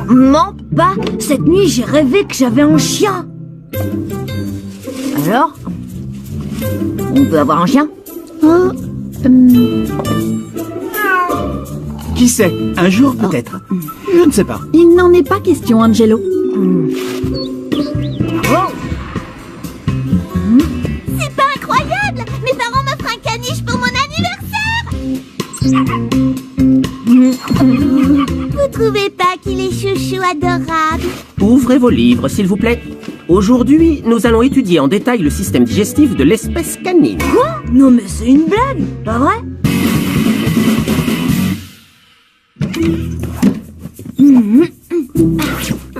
Mens pas, cette nuit j'ai rêvé que j'avais un chien. Alors? On peut avoir un chien? Qui sait? Un jour peut-être. Je ne sais pas. Il n'en est pas question, Angelo. C'est pas incroyable! Mes parents m'offrent un caniche pour mon anniversaire! Vous trouvez pas qu'il est chouchou adorable? Ouvrez vos livres, s'il vous plaît. Aujourd'hui, nous allons étudier en détail le système digestif de l'espèce canine. Quoi? Non mais c'est une blague, pas vrai?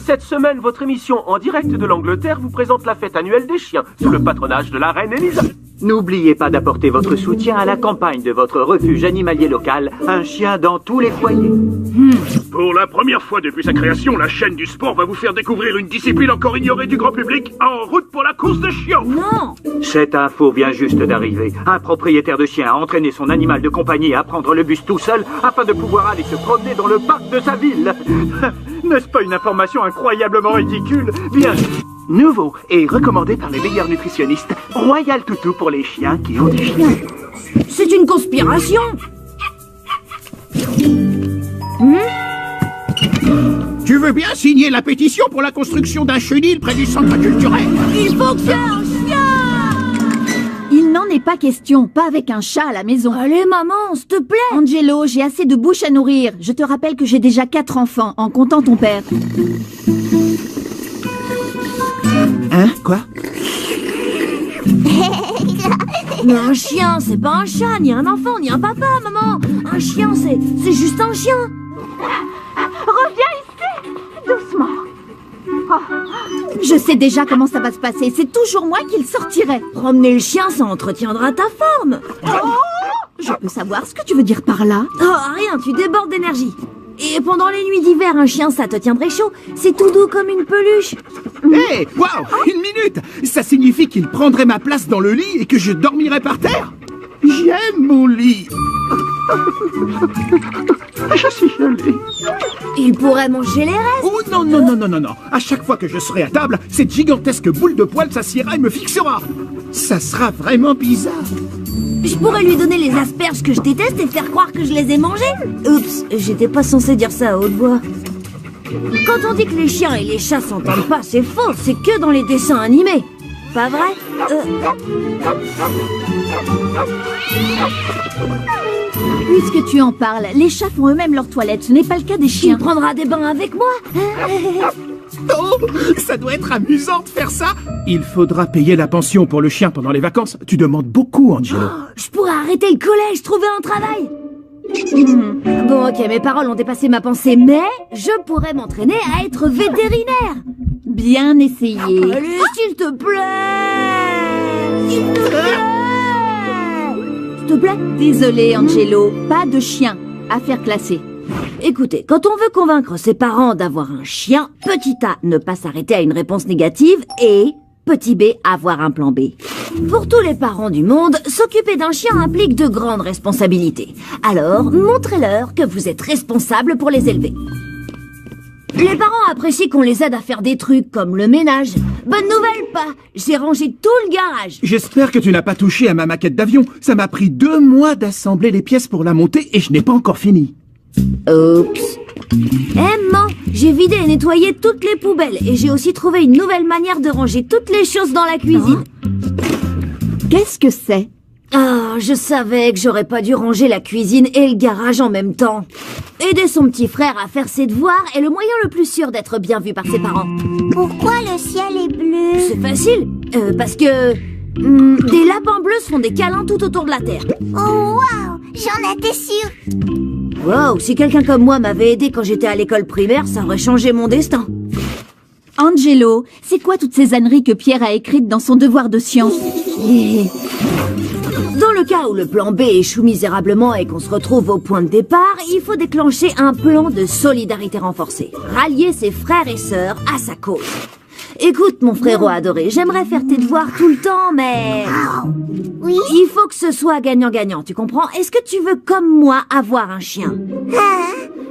Cette semaine, votre émission en direct de l'Angleterre vous présente la fête annuelle des chiens, sous le patronage de la reine Elisabeth. N'oubliez pas d'apporter votre soutien à la campagne de votre refuge animalier local, un chien dans tous les foyers. Pour la première fois depuis sa création, la chaîne du sport va vous faire découvrir une discipline encore ignorée du grand public, en route pour la course de chiots. Non! Cette info vient juste d'arriver. Un propriétaire de chien a entraîné son animal de compagnie à prendre le bus tout seul afin de pouvoir aller se promener dans le parc de sa ville. N'est-ce pas une information incroyablement ridicule? Bien nouveau et recommandé par les meilleurs nutritionnistes. Royal Toutou pour les chiens qui ont des chiens. C'est une conspiration! Tu veux bien signer la pétition pour la construction d'un chenil près du centre culturel? Il faut que c'est un chien! Il n'en est pas question, pas avec un chat à la maison. Allez maman, s'il te plaît! Angelo, j'ai assez de bouche à nourrir. Je te rappelle que j'ai déjà 4 enfants, en comptant ton père. Hein? Quoi? Mais un chien, c'est pas un chat, ni un enfant, ni un papa, maman! Un chien, c'est juste un chien! Reviens ici! Doucement! Je sais déjà comment ça va se passer. C'est toujours moi qui le sortirai. Promener le chien, ça entretiendra ta forme! Je peux savoir ce que tu veux dire par là? Oh, rien, tu débordes d'énergie! Et pendant les nuits d'hiver, un chien, ça te tiendrait chaud. C'est tout doux comme une peluche. Hé, waouh, une minute! Ça signifie qu'il prendrait ma place dans le lit et que je dormirais par terre? J'aime mon lit. Je suis gelé. Il pourrait manger les restes. Oh non, non, non, non, non, non. À chaque fois que je serai à table, cette gigantesque boule de poils s'assiera et me fixera. Ça sera vraiment bizarre. Je pourrais lui donner les asperges que je déteste et faire croire que je les ai mangées. Oups, j'étais pas censé dire ça à haute voix. Quand on dit que les chiens et les chats s'entendent pas, c'est faux. C'est que dans les dessins animés. Pas vrai? Puisque tu en parles, les chats font eux-mêmes leurs toilettes. Ce n'est pas le cas des chiens. Il prendra des bains avec moi. Oh, ça doit être amusant de faire ça. Il faudra payer la pension pour le chien pendant les vacances. Tu demandes beaucoup, Angelo. Je pourrais arrêter le collège, trouver un travail. Bon, ok, mes paroles ont dépassé ma pensée, mais je pourrais m'entraîner à être vétérinaire. Bien essayé. Allez, s'il te plaît. S'il te plaît. S'il te plaît. Désolé, Angelo. Pas de chien. Affaire classée. Écoutez, quand on veut convaincre ses parents d'avoir un chien, petit A, ne pas s'arrêter à une réponse négative et petit B, avoir un plan B. Pour tous les parents du monde, s'occuper d'un chien implique de grandes responsabilités. Alors, montrez-leur que vous êtes responsable pour les élever. Les parents apprécient qu'on les aide à faire des trucs comme le ménage. Bonne nouvelle, pas. J'ai rangé tout le garage. J'espère que tu n'as pas touché à ma maquette d'avion. Ça m'a pris 2 mois d'assembler les pièces pour la monter et je n'ai pas encore fini. Oups. Maman, j'ai vidé et nettoyé toutes les poubelles et j'ai aussi trouvé une nouvelle manière de ranger toutes les choses dans la cuisine. Qu'est-ce que c'est? Ah, je savais que j'aurais pas dû ranger la cuisine et le garage en même temps. Aider son petit frère à faire ses devoirs est le moyen le plus sûr d'être bien vu par ses parents. Pourquoi le ciel est bleu? C'est facile, parce que des lapins bleus se font des câlins tout autour de la Terre. Oh waouh, j'en étais sûre. Wow, si quelqu'un comme moi m'avait aidé quand j'étais à l'école primaire, ça aurait changé mon destin. Angelo, c'est quoi toutes ces âneries que Pierre a écrites dans son devoir de science? Dans le cas où le plan B échoue misérablement et qu'on se retrouve au point de départ, il faut déclencher un plan de solidarité renforcée. Rallier ses frères et sœurs à sa cause. Écoute, mon frérot adoré, j'aimerais faire tes devoirs tout le temps, mais... Oui. Il faut que ce soit gagnant-gagnant, tu comprends? Est-ce que tu veux, comme moi, avoir un chien?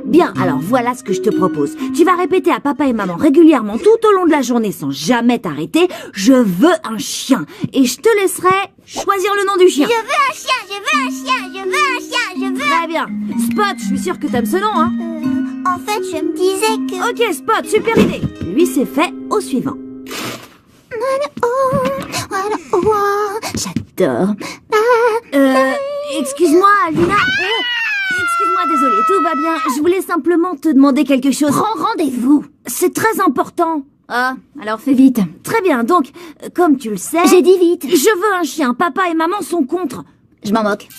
Bien, alors voilà ce que je te propose. Tu vas répéter à papa et maman régulièrement tout au long de la journée sans jamais t'arrêter. Je veux un chien. Et je te laisserai choisir le nom du chien. Je veux un chien, je veux un chien, je veux un chien, je veux... Très bien. Spot, je suis sûre que t'aimes ce nom, hein? En fait, je me disais que... Ok, Spot, super idée. Lui, c'est fait au suivant. J'adore. Excuse-moi, Alvina. Excuse-moi, désolée, tout va bien. Je voulais simplement te demander quelque chose. Prends rendez-vous. C'est très important. Ah, alors fais vite. Très bien, donc, comme tu le sais... J'ai dit vite. Je veux un chien. Papa et maman sont contre. Je m'en moque.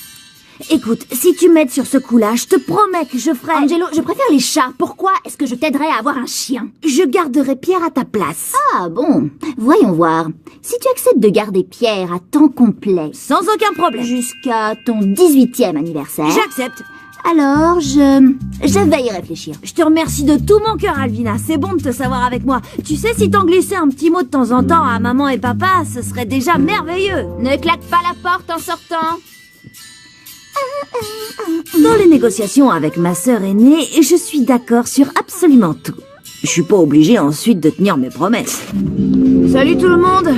Écoute, si tu m'aides sur ce coup-là, je te promets que je ferai... Angelo, je préfère les chats. Pourquoi est-ce que je t'aiderais à avoir un chien? Je garderai Pierre à ta place. Ah bon, voyons voir. Si tu acceptes de garder Pierre à temps complet... Sans aucun problème. Jusqu'à ton 18e anniversaire... J'accepte. Alors, je vais y réfléchir. Je te remercie de tout mon cœur, Alvina. C'est bon de te savoir avec moi. Tu sais, si t'en glissais un petit mot de temps en temps à maman et papa, ce serait déjà merveilleux. Ne claque pas la porte en sortant. Dans les négociations avec ma sœur aînée, je suis d'accord sur absolument tout. Je suis pas obligée ensuite de tenir mes promesses. Salut tout le monde.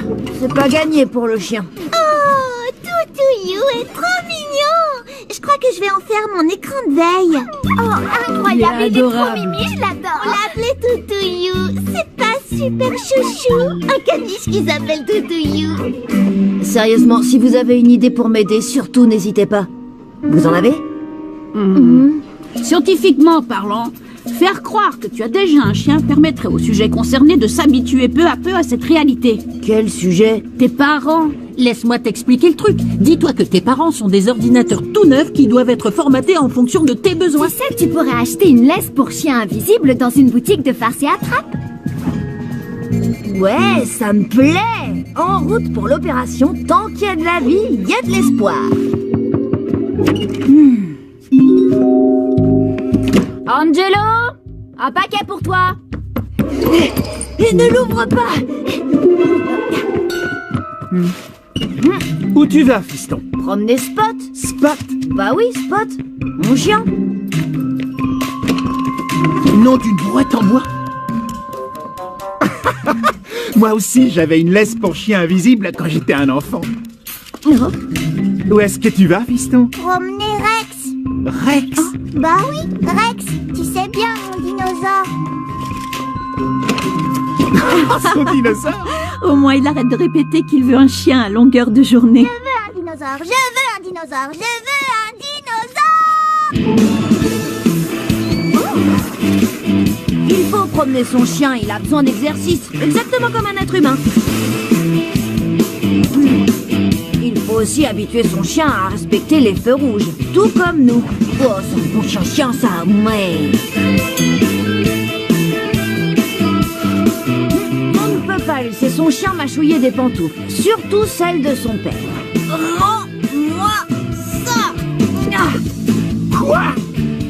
C'est pas gagné pour le chien. Oh, Toutouillou est trop mignon. Je crois que je vais en faire mon écran de veille. Oh, incroyable, il est trop mimi, je l'adore. On l'a appelé Toutouillou. C'est pas super chouchou? Un caniche qui s'appelle Toutouillou. Sérieusement, si vous avez une idée pour m'aider, surtout n'hésitez pas. Vous en avez? Scientifiquement parlant, faire croire que tu as déjà un chien permettrait au sujet concerné de s'habituer peu à peu à cette réalité. Quel sujet? Tes parents. Laisse-moi t'expliquer le truc. Dis-toi que tes parents sont des ordinateurs tout neufs qui doivent être formatés en fonction de tes besoins. Tu sais que tu pourrais acheter une laisse pour chien invisible dans une boutique de farce et attrape. Ouais, ça me plaît. En route pour l'opération, tant qu'il y a de la vie, il y a de l'espoir. Angelo, un paquet pour toi. Et ne l'ouvre pas. Où tu vas, fiston? Promener Spot. Spot? Bah oui, Spot. Mon chien. Nom d'une brouette en bois? Moi aussi, j'avais une laisse pour chien invisible quand j'étais un enfant. Où est-ce que tu vas, fiston? Promener Rex. Rex? Bah oui, Rex. Tu sais bien, mon dinosaure. Son dinosaure? Au moins, il arrête de répéter qu'il veut un chien à longueur de journée. Je veux un dinosaure, je veux un dinosaure, je veux un dinosaure. Il faut promener son chien, il a besoin d'exercice, exactement comme un être humain. Il faut aussi habituer son chien à respecter les feux rouges, tout comme nous. Oh, c'est un bon chien, ça, ouais. On ne peut pas laisser son chien mâchouiller des pantoufles, surtout celles de son père. Rends-moi ça! Quoi?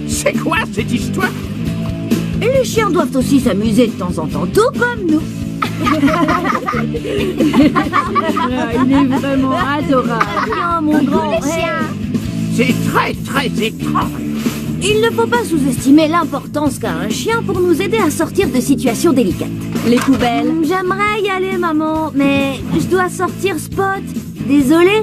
C'est quoi cette histoire? Et les chiens doivent aussi s'amuser de temps en temps, tout comme nous. Il est vraiment adorable. Ah, mon grand. C'est très, très étrange. Il ne faut pas sous-estimer l'importance qu'a un chien pour nous aider à sortir de situations délicates. Les poubelles. J'aimerais y aller, maman, mais je dois sortir Spot. Désolée.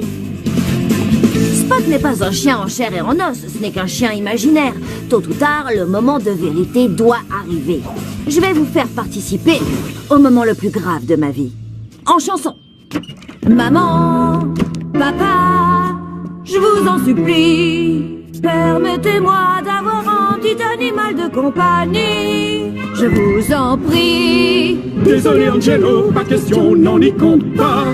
Spot n'est pas un chien en chair et en os, ce n'est qu'un chien imaginaire. Tôt ou tard, le moment de vérité doit arriver. Je vais vous faire participer au moment le plus grave de ma vie. En chanson. Maman, papa, je vous en supplie, permettez-moi d'avoir un petit animal de compagnie. Je vous en prie. Désolé Angelo, pas question, n'en y compte pas.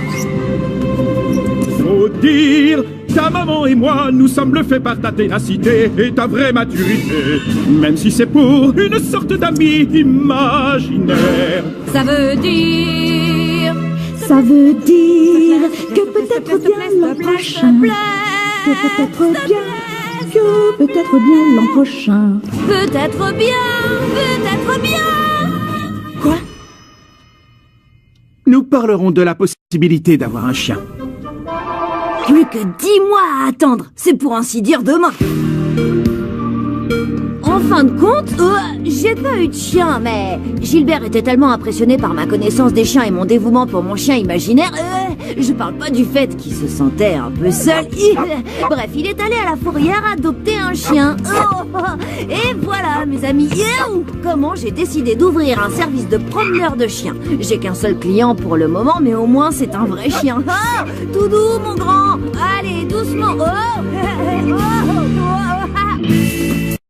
Faut dire, ta maman et moi, nous sommes le fait par ta ténacité et ta vraie maturité. Même si c'est pour une sorte d'amis imaginaire. Ça veut dire... Ça veut dire que peut-être bien l'an prochain. Que peut-être bien l'an prochain. Peut-être bien, peut-être bien. Quoi? parlerons de la possibilité d'avoir un chien. Plus que 10 mois à attendre. C'est pour ainsi dire demain. En fin de compte, j'ai pas eu de chien, mais Gilbert était tellement impressionné par ma connaissance des chiens et mon dévouement pour mon chien imaginaire, je parle pas du fait qu'il se sentait un peu seul. Bref, il est allé à la fourrière adopter un chien. Et voilà, mes amis, comment j'ai décidé d'ouvrir un service de promeneur de chiens. J'ai qu'un seul client pour le moment, mais au moins c'est un vrai chien. Tout doux, mon grand. Allez, doucement.